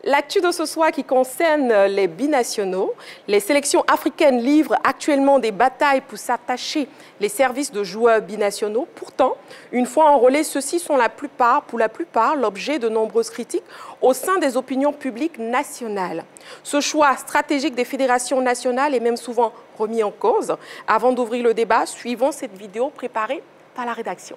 L'actu de ce soir qui concerne les binationaux. Les sélections africaines livrent actuellement des batailles pour s'attacher les services de joueurs binationaux. Pourtant, une fois enrôlés, ceux-ci sont pour la plupart l'objet de nombreuses critiques au sein des opinions publiques nationales. Ce choix stratégique des fédérations nationales est même souvent remis en cause. Avant d'ouvrir le débat, suivons cette vidéo préparée par la rédaction.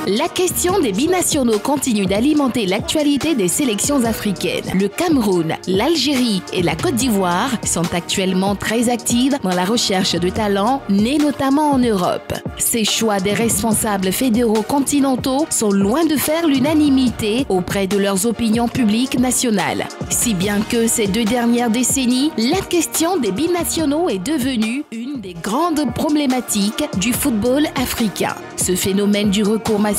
La question des binationaux continue d'alimenter l'actualité des sélections africaines. Le Cameroun, l'Algérie et la Côte d'Ivoire sont actuellement très actives dans la recherche de talents nés notamment en Europe. Ces choix des responsables fédéraux continentaux sont loin de faire l'unanimité auprès de leurs opinions publiques nationales. Si bien que ces 2 dernières décennies, la question des binationaux est devenue une des grandes problématiques du football africain. Ce phénomène du recours massif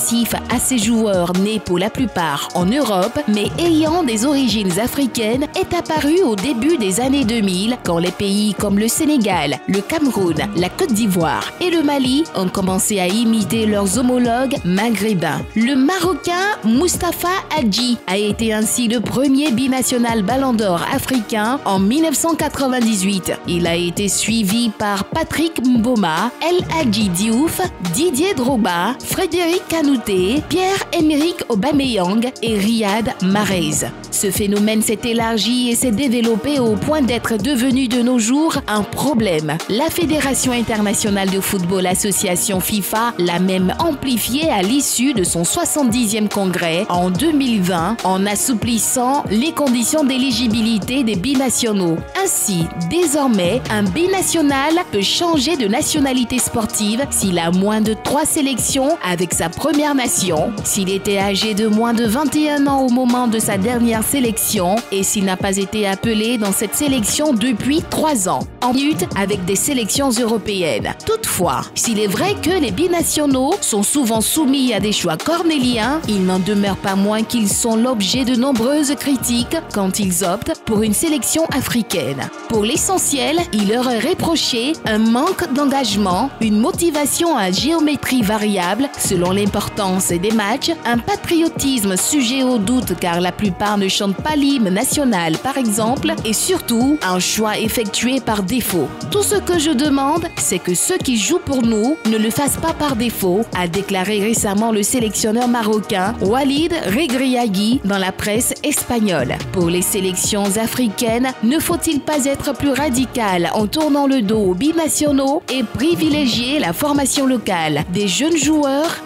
à ces joueurs nés pour la plupart en Europe mais ayant des origines africaines est apparu au début des années 2000 quand les pays comme le Sénégal, le Cameroun, la Côte d'Ivoire et le Mali ont commencé à imiter leurs homologues maghrébins. Le Marocain Mustapha Hadji a été ainsi le premier binational Ballon d'Or africain en 1998. Il a été suivi par Patrick Mboma, El Hadji Diouf, Didier Drogba, Frédéric Kanouté, Pierre-Emerick Aubameyang et Riyad Mahrez. Ce phénomène s'est élargi et s'est développé au point d'être devenu de nos jours un problème. La Fédération internationale de football association FIFA l'a même amplifié à l'issue de son 70e congrès en 2020 en assouplissant les conditions d'éligibilité des binationaux. Ainsi, désormais, un binational peut changer de nationalité sportive s'il a moins de 3 sélections avec sa première nation, s'il était âgé de moins de 21 ans au moment de sa dernière sélection et s'il n'a pas été appelé dans cette sélection depuis 3 ans, en lutte avec des sélections européennes. Toutefois, s'il est vrai que les binationaux sont souvent soumis à des choix cornéliens, il n'en demeure pas moins qu'ils sont l'objet de nombreuses critiques quand ils optent pour une sélection africaine. Pour l'essentiel, il leur est reproché un manque d'engagement, une motivation à géométrie variable selon l'importance des matchs, un patriotisme sujet au doute car la plupart ne chantent pas l'hymne national par exemple, et surtout un choix effectué par défaut. Tout ce que je demande, c'est que ceux qui jouent pour nous ne le fassent pas par défaut, a déclaré récemment le sélectionneur marocain Walid Regragui dans la presse espagnole. Pour les sélections africaines, ne faut-il pas être plus radical en tournant le dos aux binationaux et privilégier la formation locale des jeunes joueurs?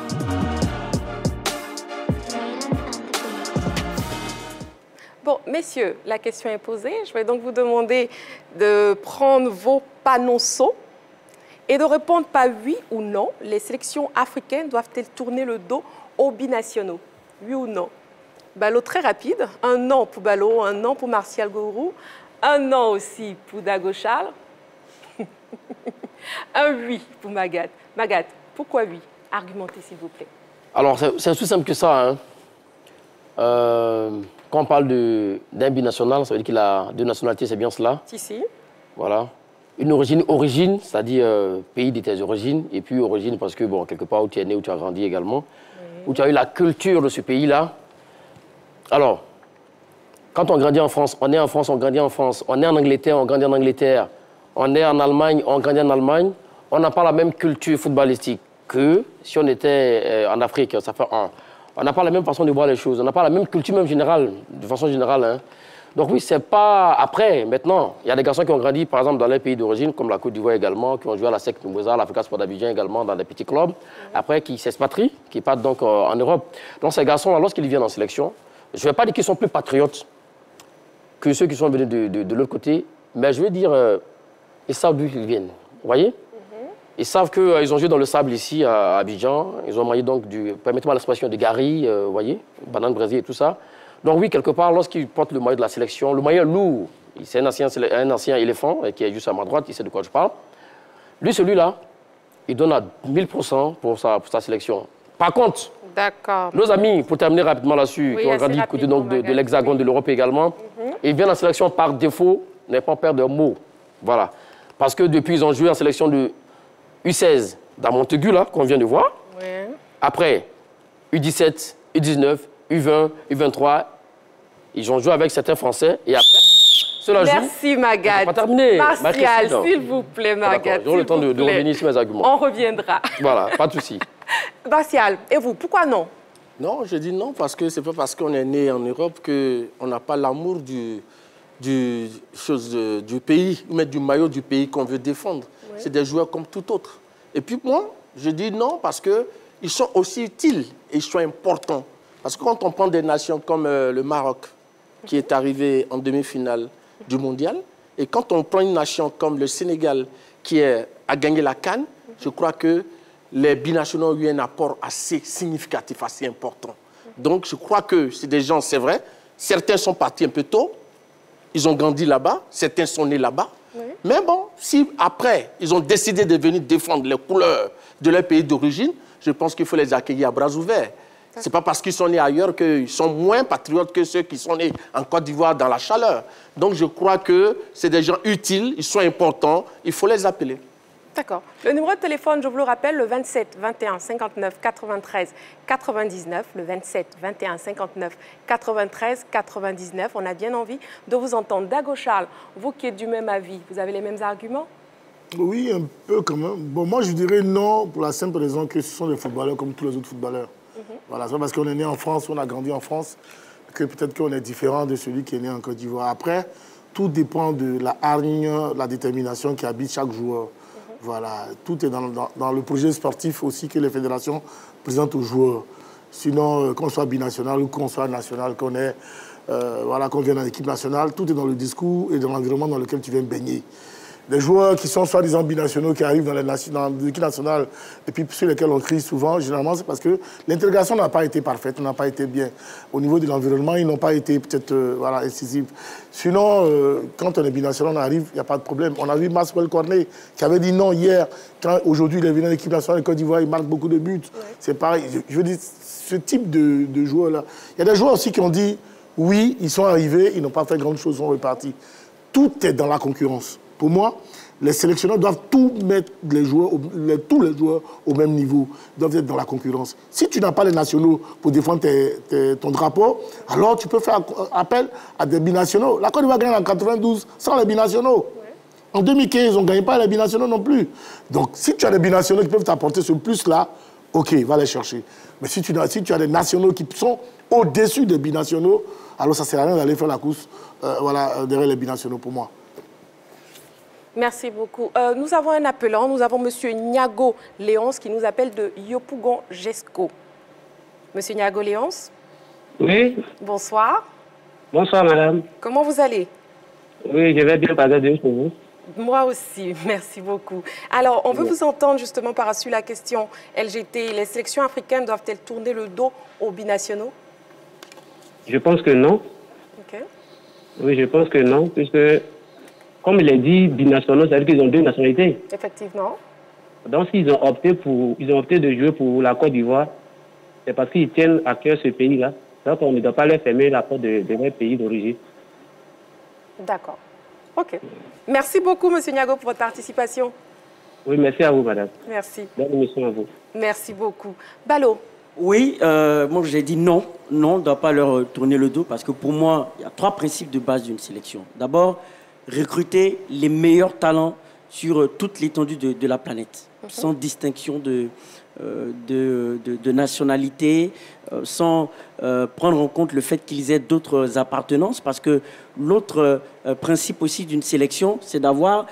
Bon, messieurs, la question est posée. Je vais donc vous demander de prendre vos panonceaux et de répondre par oui ou non. Les sélections africaines doivent-elles tourner le dos aux binationaux? Oui ou non? Ballot très rapide. Un non pour Ballot, un non pour Martial Gourou, un non aussi pour Dago Charles. Un oui pour Magat. Magat, pourquoi oui? Argumentez s'il vous plaît. Alors, c'est aussi simple que ça. Hein. Quand on parle d'un binational, ça veut dire qu'il a 2 nationalités, c'est bien cela? Si. Voilà. Une origine, c'est-à-dire pays de tes origines, et puis origine parce que, bon, quelque part où tu es né, où tu as grandi également, oui, où tu as eu la culture de ce pays-là. Alors, quand on grandit en France, on est en France, on grandit en France. On est en Angleterre, on grandit en Angleterre. On est en Allemagne, on grandit en Allemagne. On n'a pas la même culture footballistique que si on était en Afrique. Ça fait on n'a pas la même façon de voir les choses. On n'a pas la même culture, même générale, de façon générale. Hein. Donc oui, c'est pas... Après, maintenant, il y a des garçons qui ont grandi, par exemple, dans les pays d'origine, comme la Côte d'Ivoire également, qui ont joué à la SEC Nouveau-Zar, l'Africa Sport d'Abidjan également, dans des petits clubs. Après, qui s'expatrient, qui partent donc en Europe. Donc ces garçons-là, lorsqu'ils viennent en sélection, je ne vais pas dire qu'ils sont plus patriotes que ceux qui sont venus de l'autre côté, mais je veux dire, ils savent d'où ils viennent. Vous voyez? Ils savent qu'ils ont joué dans le sable ici à Abidjan. Ils ont mangé donc permettez-moi l'expression, de gari, vous voyez, banane brésil et tout ça. Donc oui, quelque part, lorsqu'il porte le maillot de la sélection, le maillot lourd, c'est un ancien éléphant qui est juste à ma droite, il sait de quoi je parle. Lui, celui-là, il donne à 1000% pour sa sélection. Par contre, nos amis, pour terminer rapidement là-dessus, qui ont grandi du côté de l'hexagone de l'Europe également, ils viennent en sélection par défaut, n'aient pas peur de mots. Voilà. Parce que depuis, ils ont joué en sélection de U16 dans Montaigu, là, qu'on vient de voir. Oui. Après, U17, U19, U20, U23. Ils ont joué avec certains Français et après, cela joue. Merci Magatte. Pas terminé. Martial, s'il vous plaît, Magatte. J'aurai le temps de revenir sur mes arguments. On reviendra. Voilà, pas de souci. Martial, et vous, pourquoi non? Non, je dis non parce que c'est pas parce qu'on est né en Europe qu'on n'a pas l'amour du pays, mais du maillot du pays qu'on veut défendre. Oui. C'est des joueurs comme tout autre. Et puis moi, je dis non parce qu'ils sont aussi utiles et ils sont importants. Parce que quand on prend des nations comme le Maroc, qui est arrivé en demi-finale du mondial, et quand on prend une nation comme le Sénégal, qui a gagné la CAN, je crois que les binationaux ont eu un apport assez significatif, assez important. Donc je crois que c'est des gens, c'est vrai, certains sont partis un peu tôt, ils ont grandi là-bas, certains sont nés là-bas. Oui. Mais bon, si après, ils ont décidé de venir défendre les couleurs de leur pays d'origine, je pense qu'il faut les accueillir à bras ouverts. Ce n'est pas parce qu'ils sont nés ailleurs qu'ils sont moins patriotes que ceux qui sont nés en Côte d'Ivoire dans la chaleur. Donc je crois que c'est des gens utiles, ils sont importants, il faut les appeler. D'accord. Le numéro de téléphone, je vous le rappelle, le 27 21 59 93 99, le 27 21 59 93 99. On a bien envie de vous entendre. Dago Charles, vous qui êtes du même avis, vous avez les mêmes arguments? Oui, un peu quand même. Bon, moi je dirais non pour la simple raison que ce sont des footballeurs comme tous les autres footballeurs. Voilà, c'est parce qu'on est né en France, on a grandi en France, que peut-être qu'on est différent de celui qui est né en Côte d'Ivoire. Après, tout dépend de la hargne, la détermination qui habite chaque joueur. Voilà, tout est dans le projet sportif aussi que les fédérations présentent aux joueurs. Sinon, qu'on soit binational ou qu'on soit national, qu'on vienne en équipe nationale, tout est dans le discours et dans l'environnement dans lequel tu viens baigner. Les joueurs qui sont soi-disant binationaux, qui arrivent dans l'équipe nationale, et puis sur lesquels on crie souvent, généralement, c'est parce que l'intégration n'a pas été parfaite, n'a pas été bien. Au niveau de l'environnement, ils n'ont pas été peut-être incisifs. Sinon, quand on est binational, on arrive, il n'y a pas de problème. On a vu Maxwell Cornet qui avait dit non hier, quand aujourd'hui il est venu en équipe nationale de Côte d'Ivoire, il marque beaucoup de buts. Ouais. C'est pareil. Je veux dire, ce type de joueurs-là. Il y a des joueurs aussi qui ont dit oui, ils sont arrivés, ils n'ont pas fait grande chose, ils sont repartis. Tout est dans la concurrence. Pour moi, les sélectionneurs doivent tout mettre tous les joueurs au même niveau, doivent être dans la concurrence. Si tu n'as pas les nationaux pour défendre ton drapeau, alors tu peux faire appel à des binationaux. La Côte d'Ivoire gagne en 92 sans les binationaux. Ouais. En 2015, on ne gagne pas les binationaux non plus. Donc, si tu as des binationaux qui peuvent t'apporter ce plus-là, OK, va les chercher. Mais si tu as des nationaux qui sont au-dessus des binationaux, alors ça ne sert à rien d'aller faire la course derrière les binationaux pour moi. Merci beaucoup. Nous avons un appelant, nous avons M. Niago Léonce qui nous appelle de Yopougon Jesco. M. Niago Léonce? Oui. Bonsoir. Bonsoir, madame. Comment vous allez? Oui, je vais bien, parler de vous. Moi aussi, merci beaucoup. Alors, on veut vous entendre justement par-dessus la question LGT. Les sélections africaines doivent-elles tourner le dos aux binationaux? Je pense que non. OK. Oui, je pense que non, puisque... Comme il est dit, binationaux, ça veut dire qu'ils ont deux nationalités. Effectivement. Donc, s'ils ont opté de jouer pour la Côte d'Ivoire, c'est parce qu'ils tiennent à cœur ce pays-là. Donc, on ne doit pas leur fermer la porte de leur pays d'origine. D'accord. OK. Merci beaucoup, M. Niago, pour votre participation. Oui, merci à vous, madame. Merci. Bonne émission à vous. Merci beaucoup. Balo? Oui, moi, j'ai dit non. Non, on ne doit pas leur tourner le dos parce que pour moi, il y a 3 principes de base d'une sélection. D'abord, recruter les meilleurs talents sur toute l'étendue de la planète, sans distinction de nationalité, sans prendre en compte le fait qu'ils aient d'autres appartenances, parce que l'autre principe aussi d'une sélection, c'est d'avoir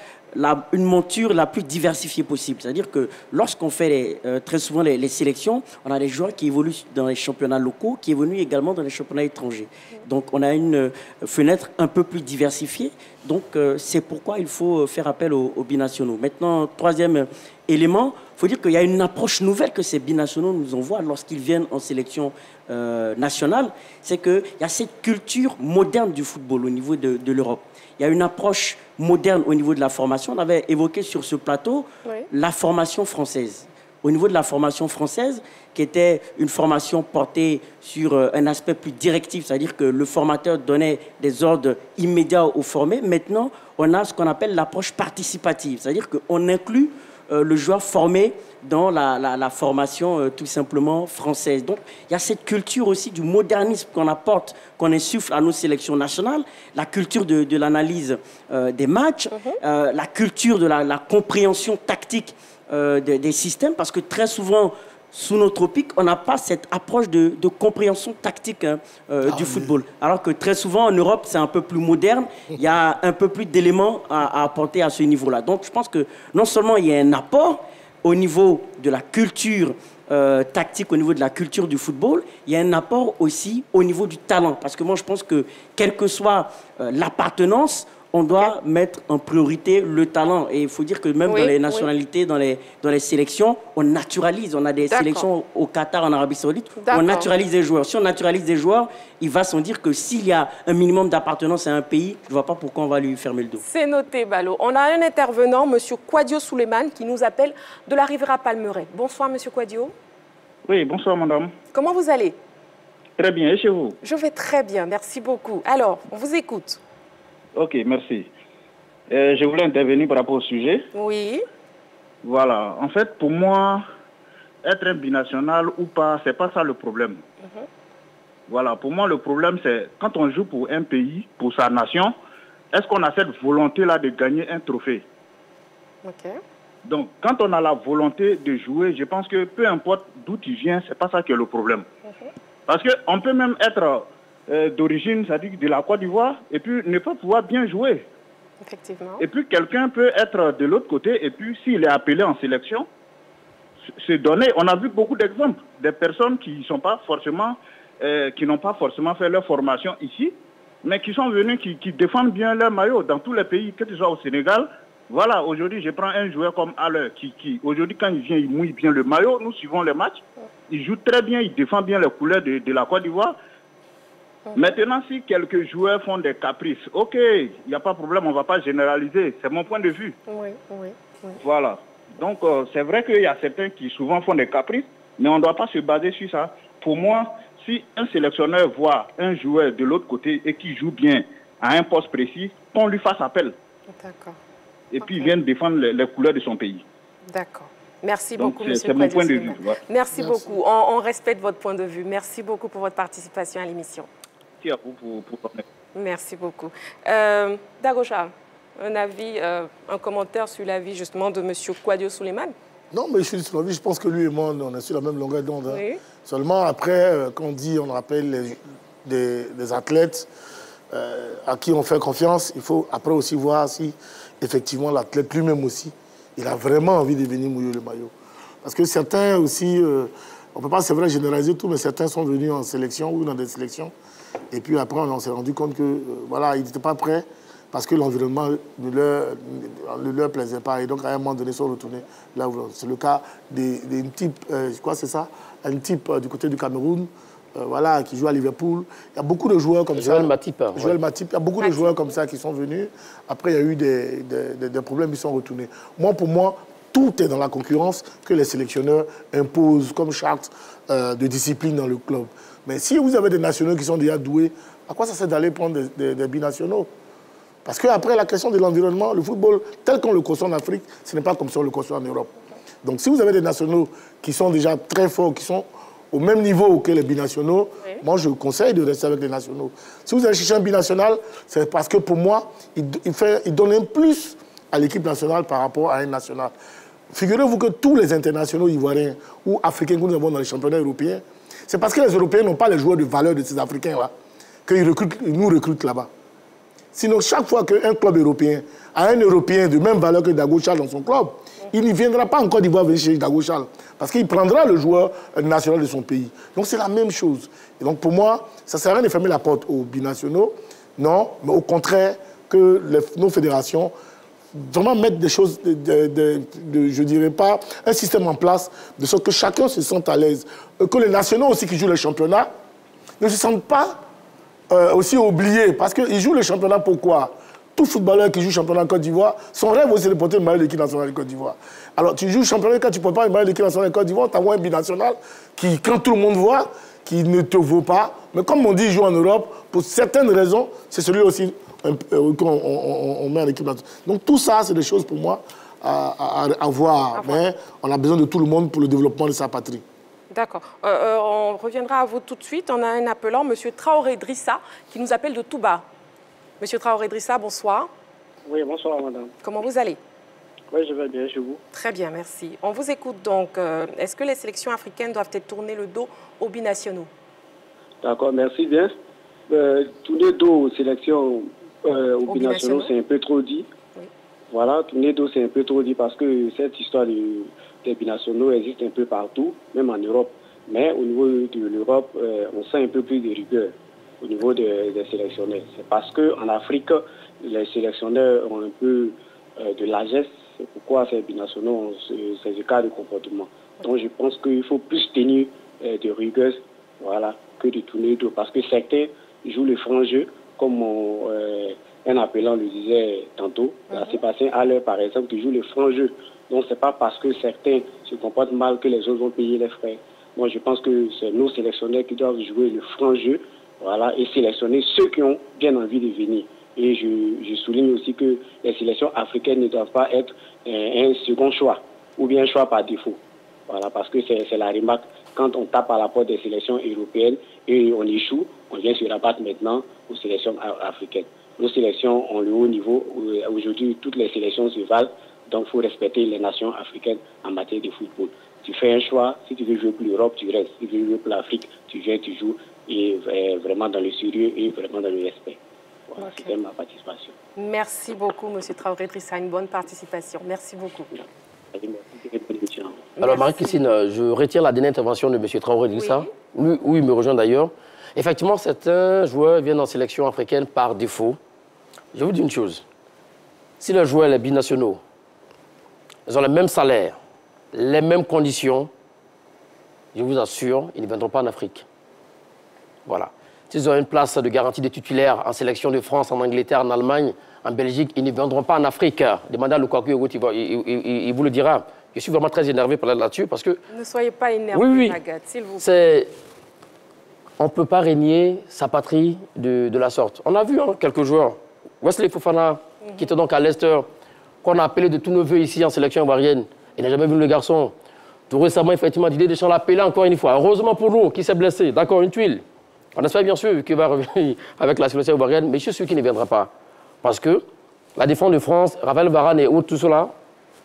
une monture la plus diversifiée possible. C'est-à-dire que lorsqu'on fait très souvent les sélections, on a des joueurs qui évoluent dans les championnats locaux, qui évoluent également dans les championnats étrangers. Donc on a une fenêtre un peu plus diversifiée. Donc c'est pourquoi il faut faire appel aux binationaux. Maintenant, troisième élément, il faut dire qu'il y a une approche nouvelle que ces binationaux nous envoient lorsqu'ils viennent en sélection nationale. C'est qu'il y a cette culture moderne du football au niveau de l'Europe. Il y a une approche moderne au niveau de la formation. On avait évoqué sur ce plateau la formation française. Au niveau de la formation française, qui était une formation portée sur un aspect plus directif, c'est-à-dire que le formateur donnait des ordres immédiats aux formés. Maintenant, on a ce qu'on appelle l'approche participative, c'est-à-dire qu'on inclut le joueur formé dans la formation tout simplement française. Donc, il y a cette culture aussi du modernisme qu'on apporte, qu'on insuffle à nos sélections nationales, la culture de l'analyse des matchs, la culture de la compréhension tactique des systèmes, parce que très souvent, sous nos tropiques, on n'a pas cette approche de compréhension tactique du football. Alors que très souvent, en Europe, c'est un peu plus moderne. Il y a un peu plus d'éléments à apporter à ce niveau-là. Donc, je pense que non seulement il y a un apport au niveau de la culture tactique, au niveau de la culture du football, il y a un apport aussi au niveau du talent. Parce que moi, je pense que, quelle que soit l'appartenance, on doit mettre en priorité le talent. Et il faut dire que même dans les nationalités, dans les sélections, on naturalise. On a des sélections au Qatar, en Arabie Saoudite, on naturalise des joueurs. Si on naturalise des joueurs, il va sans dire que s'il y a un minimum d'appartenance à un pays, je ne vois pas pourquoi on va lui fermer le dos. C'est noté, Balo. On a un intervenant, M. Kwadio Souleymane, qui nous appelle de la Riviera Palmeraie. Bonsoir, M. Kwadio. Oui, bonsoir, madame. Comment vous allez? Très bien, et chez vous? Je vais très bien, merci beaucoup. Alors, on vous écoute. Ok, merci. Je voulais intervenir par rapport au sujet. Oui. Voilà. En fait, pour moi, être un binational ou pas, c'est pas ça le problème. Voilà. Pour moi, le problème, c'est quand on joue pour un pays, pour sa nation, est-ce qu'on a cette volonté-là de gagner un trophée? Ok. Donc, quand on a la volonté de jouer, je pense que peu importe d'où tu viens, c'est pas ça qui est le problème. Parce qu'on peut même être d'origine, c'est-à-dire de la Côte d'Ivoire, et puis ne pas pouvoir bien jouer. Effectivement. Et puis quelqu'un peut être de l'autre côté, et puis s'il est appelé en sélection, se donner. On a vu beaucoup d'exemples, des personnes qui sont pas forcément, qui n'ont pas forcément fait leur formation ici, mais qui sont venus, qui défendent bien leur maillot dans tous les pays, que ce soit au Sénégal. Voilà, aujourd'hui, je prends un joueur comme Haller, qui aujourd'hui, quand il vient, il mouille bien le maillot. Nous suivons les matchs. Il joue très bien, il défend bien les couleurs de la Côte d'Ivoire. Maintenant, si quelques joueurs font des caprices, ok, il n'y a pas de problème, on ne va pas généraliser. C'est mon point de vue. Oui. Voilà. Donc, c'est vrai qu'il y a certains qui souvent font des caprices, mais on ne doit pas se baser sur ça. Pour moi, si un sélectionneur voit un joueur de l'autre côté et qui joue bien à un poste précis, qu'on lui fasse appel. D'accord. Et puis, il vienne défendre les couleurs de son pays. D'accord. Merci Donc, beaucoup, M. c'est mon point de vue. Ouais. Merci beaucoup. On respecte votre point de vue. Merci beaucoup pour votre participation à l'émission. Merci à vous pour... Merci beaucoup. Dagocha, un avis, un commentaire sur l'avis justement de M. Kwadio Souleymane? Non, mais je suis sur l'avis. Je pense que lui et moi, on est sur la même longueur d'onde. Oui. Seulement, après, quand on dit, on rappelle des athlètes à qui on fait confiance, il faut après aussi voir si, effectivement, l'athlète lui-même aussi, il a vraiment envie de venir mouiller le maillot. Parce que certains aussi, on ne peut pas, c'est vrai, généraliser tout, mais certains sont venus en sélection ou dans des sélections. Et puis après, on s'est rendu compte que, voilà, ils n'étaient pas prêts parce que l'environnement ne leur plaisait pas. Et donc, à un moment donné, ils sont retournés là où c'est le cas d'une type, je crois que c'est ça, une type du côté du Cameroun, voilà, qui joue à Liverpool. Il y a beaucoup de joueurs comme ça. Joël Matip. Joël Matip. Il y a beaucoup de joueurs comme ça qui sont venus. Après, il y a eu des problèmes, ils sont retournés. Moi, pour moi, tout est dans la concurrence que les sélectionneurs imposent comme charte de discipline dans le club. Mais si vous avez des nationaux qui sont déjà doués, à quoi ça sert d'aller prendre des binationaux? Parce qu'après, la question de l'environnement, le football, tel qu'on le conçoit en Afrique, ce n'est pas comme ça qu'on le conçoit en Europe. Donc si vous avez des nationaux qui sont déjà très forts, qui sont au même niveau que les binationaux, moi je conseille de rester avec les nationaux. Si vous allez chercher un binational, c'est parce que pour moi, il donne un plus à l'équipe nationale par rapport à un national. Figurez-vous que tous les internationaux ivoiriens ou africains que nous avons dans les championnats européens, c'est parce que les Européens n'ont pas les joueurs de valeur de ces Africains-là qu'ils nous recrutent là-bas. Sinon, chaque fois qu'un club européen a un Européen de même valeur que Dago Charles dans son club, il ne viendra pas en Côte d'Ivoire venir chez Dago Charles, parce qu'il prendra le joueur national de son pays. Donc c'est la même chose. Et donc pour moi, ça ne sert à rien de fermer la porte aux binationaux, non, mais au contraire que nos fédérations vraiment mettre des choses, je dirais pas, un système en place, de sorte que chacun se sente à l'aise. Que les nationaux aussi qui jouent le championnat ne se sentent pas aussi oubliés, parce qu'ils jouent le championnat pourquoi? Tout footballeur qui joue le championnat en Côte d'Ivoire, son rêve aussi de porter le maillot de l'équipe nationale de Côte d'Ivoire. Alors tu joues le championnat, quand tu ne portes pas le maillot de l'équipe nationale de Côte d'Ivoire, tu as un binational qui, quand tout le monde voit, qui ne te vaut pas. Mais comme on dit, il joue en Europe, pour certaines raisons, c'est celui aussi qu'on met en équipe nationale. Donc tout ça, c'est des choses pour moi à voir. Mais on a besoin de tout le monde pour le développement de sa patrie. D'accord. On reviendra à vous tout de suite. On a un appelant, M. Traoré Drissa, qui nous appelle de Touba. M. Traoré Drissa, bonsoir. Oui, bonsoir, madame. Comment vous allez? Oui, je vais bien, chez vous. Très bien, merci. On vous écoute donc. Est-ce que les sélections africaines doivent-elles tourner le dos aux binationaux? D'accord, merci bien. Tourner le dos aux sélections aux binationaux, c'est un peu trop dit. Oui. Voilà, tourner le dos, c'est un peu trop dit parce que cette histoire des binationaux existe un peu partout, même en Europe. Mais au niveau de l'Europe, on sent un peu plus de rigueur au niveau des sélectionneurs. C'est parce qu'en Afrique, les sélectionneurs ont un peu de largesse. C'est pourquoi ces binationaux ont ces écarts de comportement. Donc je pense qu'il faut plus tenir de rigueur, voilà, que de tourner le dos. Parce que certains jouent le franc jeu, comme un appelant le disait tantôt. Sébastien Haller, par exemple, qui joue le franc jeu. Donc ce n'est pas parce que certains se comportent mal que les autres vont payer les frais. Moi, je pense que c'est nos sélectionneurs qui doivent jouer le franc jeu, voilà, et sélectionner ceux qui ont bien envie de venir. Et je souligne aussi que les sélections africaines ne doivent pas être un second choix ou bien un choix par défaut. Voilà, parce que c'est la remarque. Quand on tape à la porte des sélections européennes et on échoue, on vient se rabattre maintenant aux sélections africaines. Nos sélections ont le haut niveau. Aujourd'hui, toutes les sélections se valent. Donc, il faut respecter les nations africaines en matière de football. Tu fais un choix. Si tu veux jouer pour l'Europe, tu restes. Si tu veux jouer pour l'Afrique, tu viens, tu joues. Et vraiment dans le sérieux et vraiment dans le respect. Voilà, c'était ma participation. Merci beaucoup, M. Traoré Drissa. Une bonne participation. Merci beaucoup. Alors, Marie-Christine, je retire la dernière intervention de M. Traoré Drissa. Oui. Lui, il me rejoint d'ailleurs. Effectivement, certains joueurs viennent en sélection africaine par défaut. Je vous dis une chose. Si les joueurs, les binationaux, ils ont le même salaire, les mêmes conditions, je vous assure, ils ne viendront pas en Afrique. Voilà. S'ils ont une place de garantie de titulaire en sélection de France, en Angleterre, en Allemagne, en Belgique, ils ne viendront pas en Afrique. Demandez à Lukaku, il vous le dira. Je suis vraiment très énervé par là-dessus parce que... Ne soyez pas énervé, Magat, s'il vous plaît. On ne peut pas régner sa patrie de la sorte. On a vu quelques joueurs. Wesley Fofana, qui était donc à Leicester, qu'on a appelé de tous nos voeux ici en sélection ivoirienne. Il n'a jamais vu le garçon. Tout récemment, effectivement, Didier Deschamps l'a appelé encore une fois. Heureusement pour nous, qui s'est blessé. D'accord, une tuile. On espère bien sûr qu'il va revenir avec la sélection ivoirienne, mais je suis sûr qu'il ne viendra pas. Parce que la défense de France, Raphaël Varane et autres, tout cela,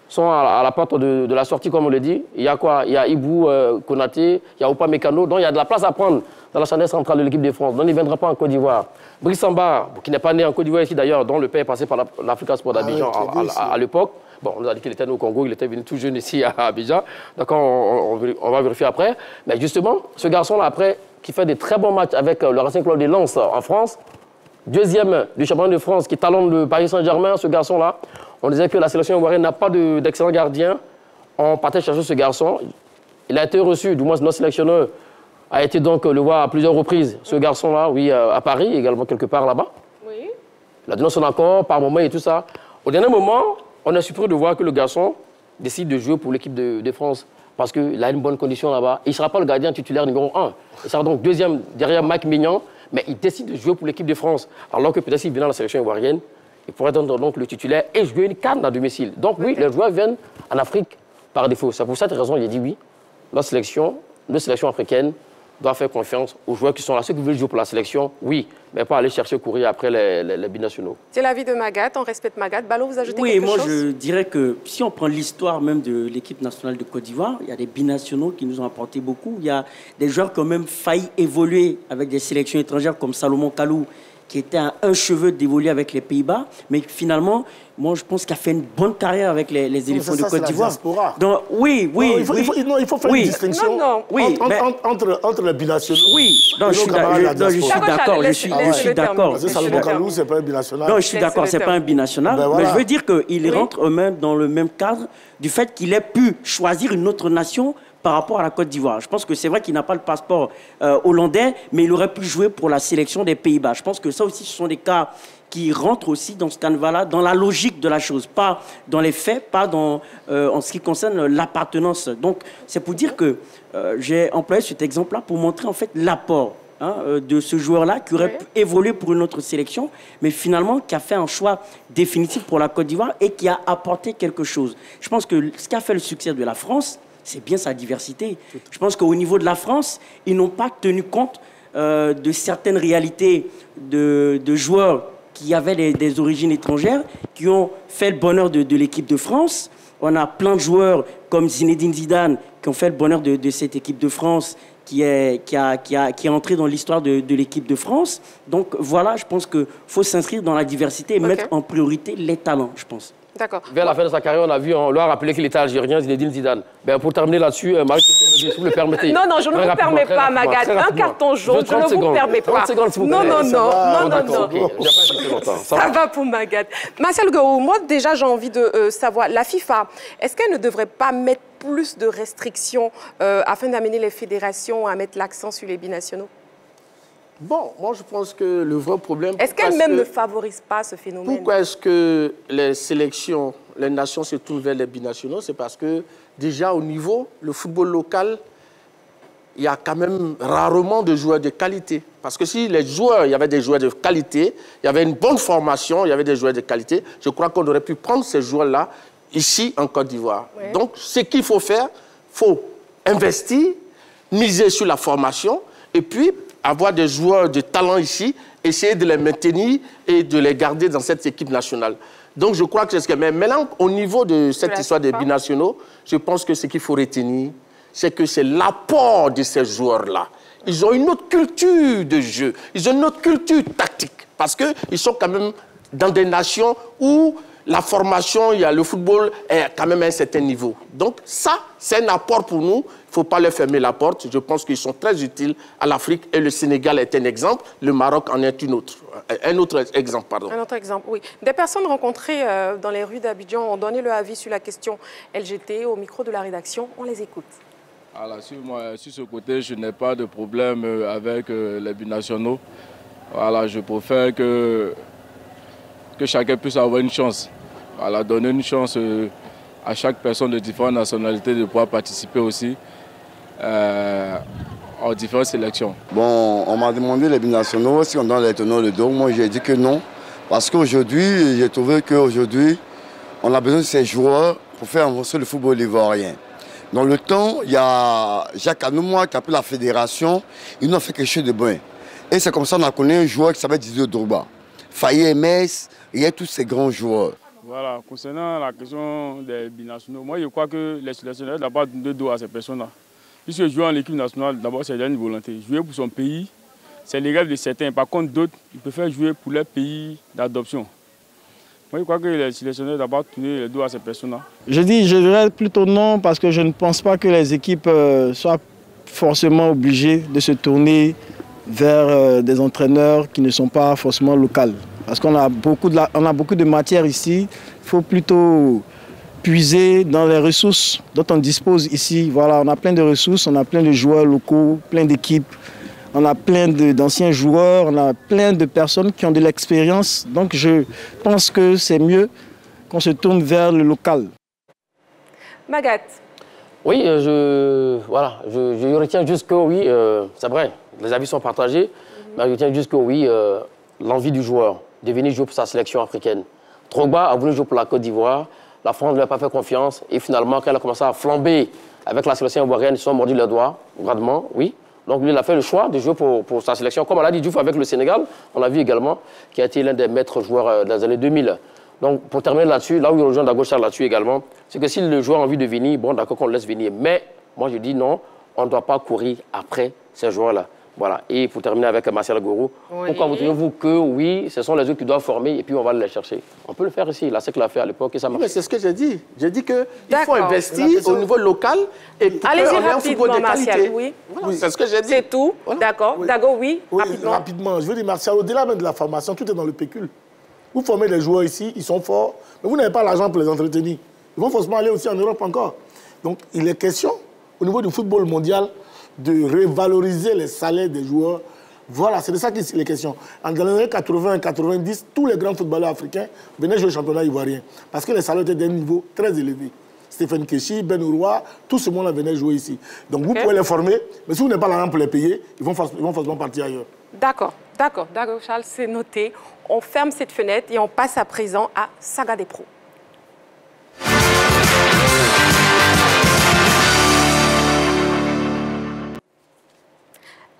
sont à la porte de la sortie, comme on le dit. Il y a quoi? Il y a Ibou Konaté, il y a Upamecano, donc il y a de la place à prendre dans la charnière centrale de l'équipe de France. Donc il ne viendra pas en Côte d'Ivoire. Brice Samba, qui n'est pas né en Côte d'Ivoire ici d'ailleurs, dont le père est passé par l'Africa Sport d'Abidjan à l'époque. Bon, on nous a dit qu'il était né au Congo, il était venu tout jeune ici à Abidjan. Donc on va vérifier après. Mais justement, ce garçon-là, après, qui fait des très bons matchs avec le Racing Club de Lens en France, deuxième du championnat de France, qui talonne le Paris Saint-Germain, ce garçon-là. On disait que la sélection ivoirienne n'a pas d'excellent gardien. On partait chercher ce garçon. Il a été reçu, du moins notre sélectionneur a été donc le voir à plusieurs reprises. Ce garçon-là, oui, à Paris, également quelque part là-bas. Oui. Il a donné son accord par moment et tout ça. Au dernier moment, on est surpris de voir que le garçon décide de jouer pour l'équipe de France. Parce qu'il a une bonne condition là-bas. Il ne sera pas le gardien titulaire numéro 1. Il sera donc deuxième derrière Mike Mignon. Mais il décide de jouer pour l'équipe de France. Alors que peut-être s'il vient dans la sélection ivoirienne, il pourrait être donc le titulaire et jouer une CAN à domicile. Donc oui, les joueurs viennent en Afrique par défaut. C'est pour cette raison que j'ai dit oui. Nos sélections africaines doivent faire confiance aux joueurs qui sont là. Ceux qui veulent jouer pour la sélection, oui, mais pas aller chercher courir après les binationaux. C'est l'avis de Magat, on respecte Magat. Balo, vous ajoutez quelque chose? Oui, moi je dirais que si on prend l'histoire même de l'équipe nationale de Côte d'Ivoire, il y a des binationaux qui nous ont apporté beaucoup. Il y a des joueurs qui ont même failli évoluer avec des sélections étrangères comme Salomon Kalou, qui était à un cheveu d'évoluer avec les Pays-Bas, mais finalement, moi je pense qu'il a fait une bonne carrière avec les éléphants de Côte d'Ivoire. Donc oui. Il faut faire une distinction entre les binationaux. Oui, non, je suis d'accord. Je suis d'accord. Parce que Salomon Kalou, c'est pas un binational. Non, je suis d'accord, c'est pas un binational. Ben voilà. Mais je veux dire qu'il rentre eux-mêmes dans le même cadre du fait qu'il ait pu choisir une autre nation par rapport à la Côte d'Ivoire. Je pense que c'est vrai qu'il n'a pas le passeport hollandais, mais il aurait pu jouer pour la sélection des Pays-Bas. Je pense que ça aussi, ce sont des cas qui rentrent aussi dans ce canevas-là, dans la logique de la chose, pas dans les faits, pas en ce qui concerne l'appartenance. Donc, c'est pour dire que j'ai employé cet exemple-là pour montrer en fait l'apport de ce joueur-là qui aurait pu évoluer pour une autre sélection, mais finalement qui a fait un choix définitif pour la Côte d'Ivoire et qui a apporté quelque chose. Je pense que ce qui a fait le succès de la France, c'est bien sa diversité. Je pense qu'au niveau de la France, ils n'ont pas tenu compte de certaines réalités de joueurs qui avaient des origines étrangères, qui ont fait le bonheur de l'équipe de France. On a plein de joueurs comme Zinedine Zidane qui ont fait le bonheur de cette équipe de France, qui est entré dans l'histoire de l'équipe de France. Donc voilà, je pense qu'il faut s'inscrire dans la diversité et mettre en priorité les talents, je pense. D'accord. Vers la fin de sa carrière, on lui a rappelé qu'il était algérien, Zinedine Zidane. Ben, pour terminer là-dessus, Marie, si vous le permettez. Non, je ne vous permets pas, Magat. Un carton jaune, je ne vous permets pas. 30 secondes, s'il vous plaît. Non. Ça va pour Magat. Martial Gourou, moi déjà j'ai envie de savoir, la FIFA, est-ce qu'elle ne devrait pas mettre plus de restrictions afin d'amener les fédérations à mettre l'accent sur les binationaux? Bon, moi je pense que le vrai problème... Est-ce qu'elle-même ne favorise pas ce phénomène? Pourquoi est-ce que les sélections, les nations se tournent vers les binationaux? C'est parce que déjà au niveau, le football local, il y a quand même rarement de joueurs de qualité. Parce que si les joueurs, il y avait des joueurs de qualité, il y avait une bonne formation, il y avait des joueurs de qualité, je crois qu'on aurait pu prendre ces joueurs-là ici en Côte d'Ivoire. Ouais. Donc ce qu'il faut faire, il faut investir, miser sur la formation et puis avoir des joueurs de talent ici, essayer de les maintenir et de les garder dans cette équipe nationale. Donc je crois que c'est ce que... Mais maintenant, au niveau de cette histoire des binationaux, je pense que ce qu'il faut retenir, c'est que c'est l'apport de ces joueurs-là. Ils ont une autre culture de jeu, ils ont une autre culture tactique, parce qu'ils sont quand même dans des nations où la formation, le football est quand même à un certain niveau. Donc ça, c'est un apport pour nous. Il ne faut pas leur fermer la porte. Je pense qu'ils sont très utiles à l'Afrique et le Sénégal est un exemple. Le Maroc en est un autre exemple. Pardon. Un autre exemple, oui. Des personnes rencontrées dans les rues d'Abidjan ont donné leur avis sur la question LGT au micro de la rédaction. On les écoute. Alors, sur ce côté, je n'ai pas de problème avec les binationaux. Voilà, je préfère que chacun puisse avoir une chance. Voilà, donner une chance à chaque personne de différentes nationalités de pouvoir participer aussi aux différentes sélections. Bon, on m'a demandé les binationaux si on donne les tenants le dos. Moi, j'ai dit que non. Parce qu'aujourd'hui, j'ai trouvé qu'aujourd'hui, on a besoin de ces joueurs pour faire avancer le football ivoirien. Dans le temps, il y a Jacques Anoumoua qui a pris la fédération. Il nous a fait quelque chose de bon. Et c'est comme ça qu'on a connu un joueur qui s'appelle Didier Drogba. Faye MS, il y a tous ces grands joueurs. Voilà, concernant la question des binationaux, moi je crois que les sélectionneurs n'ont pas de dos à ces personnes-là. Puisque jouer en équipe nationale, d'abord c'est une volonté. Jouer pour son pays, c'est les rêves de certains. Par contre, d'autres, ils préfèrent jouer pour leur pays d'adoption. Moi je crois que les sélectionneurs n'ont pas tourné le dos à ces personnes-là. Je dirais plutôt non, parce que je ne pense pas que les équipes soient forcément obligées de se tourner vers des entraîneurs qui ne sont pas forcément locaux. Parce qu'on a beaucoup de matière ici. Il faut plutôt puiser dans les ressources dont on dispose ici. Voilà, on a plein de ressources, on a plein de joueurs locaux, plein d'équipes. On a plein d'anciens joueurs, on a plein de personnes qui ont de l'expérience. Donc je pense que c'est mieux qu'on se tourne vers le local. Magat. Oui, je retiens juste que oui, c'est vrai, les avis sont partagés, mais je retiens juste que oui, l'envie du joueur de venir jouer pour sa sélection africaine. Drogba a voulu jouer pour la Côte d'Ivoire, la France ne lui a pas fait confiance, et finalement, quand elle a commencé à flamber avec la sélection ivoirienne, ils se sont mordus les doigts, grandement, oui. Donc lui, il a fait le choix de jouer pour sa sélection. Comme on l'a dit, Diouf avec le Sénégal, on a vu également, qui a été l'un des maîtres joueurs dans les années 2000. Donc pour terminer là-dessus, là où il rejoint Dagocha là-dessus également, c'est que si le joueur a envie de venir, bon d'accord qu'on le laisse venir. Mais moi je dis non, on ne doit pas courir après ces joueurs-là. Voilà. Et pour terminer avec Martial Gourou, pourquoi vous trouvez-vous que oui, ce sont les autres qui doivent former et puis on va les chercher? On peut le faire ici, la SEC l'a fait à l'époque et ça marche. Mais c'est ce que j'ai dit. J'ai dit qu'il faut investir au niveau local et pour allez-y rapidement, Martial. Oui. Voilà, c'est ce que j'ai dit. C'est tout. Voilà. D'accord. Oui. Dago, oui. Rapidement. Je veux dire, Martial, au-delà même de la formation, tout est dans le pécule. Vous formez les joueurs ici, ils sont forts, mais vous n'avez pas l'argent pour les entretenir. Ils vont forcément aller aussi en Europe encore. Donc, il est question, au niveau du football mondial, de revaloriser les salaires des joueurs. Voilà, c'est de ça qu'il est question. Dans les années 80 et 90, tous les grands footballeurs africains venaient jouer au championnat ivoirien parce que les salaires étaient d'un niveau très élevé. Stéphane Keshi, Ben Ouroua, tout ce monde venait jouer ici. Donc vous pouvez les former, mais si vous n'avez pas l'argent pour les payer, ils vont forcément partir ailleurs. D'accord, d'accord, d'accord, Charles, c'est noté. On ferme cette fenêtre et on passe à présent à Saga des pros.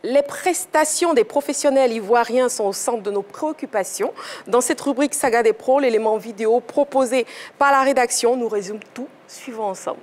Les prestations des professionnels ivoiriens sont au centre de nos préoccupations. Dans cette rubrique Saga des pros, l'élément vidéo proposé par la rédaction nous résume tout. Suivons ensemble.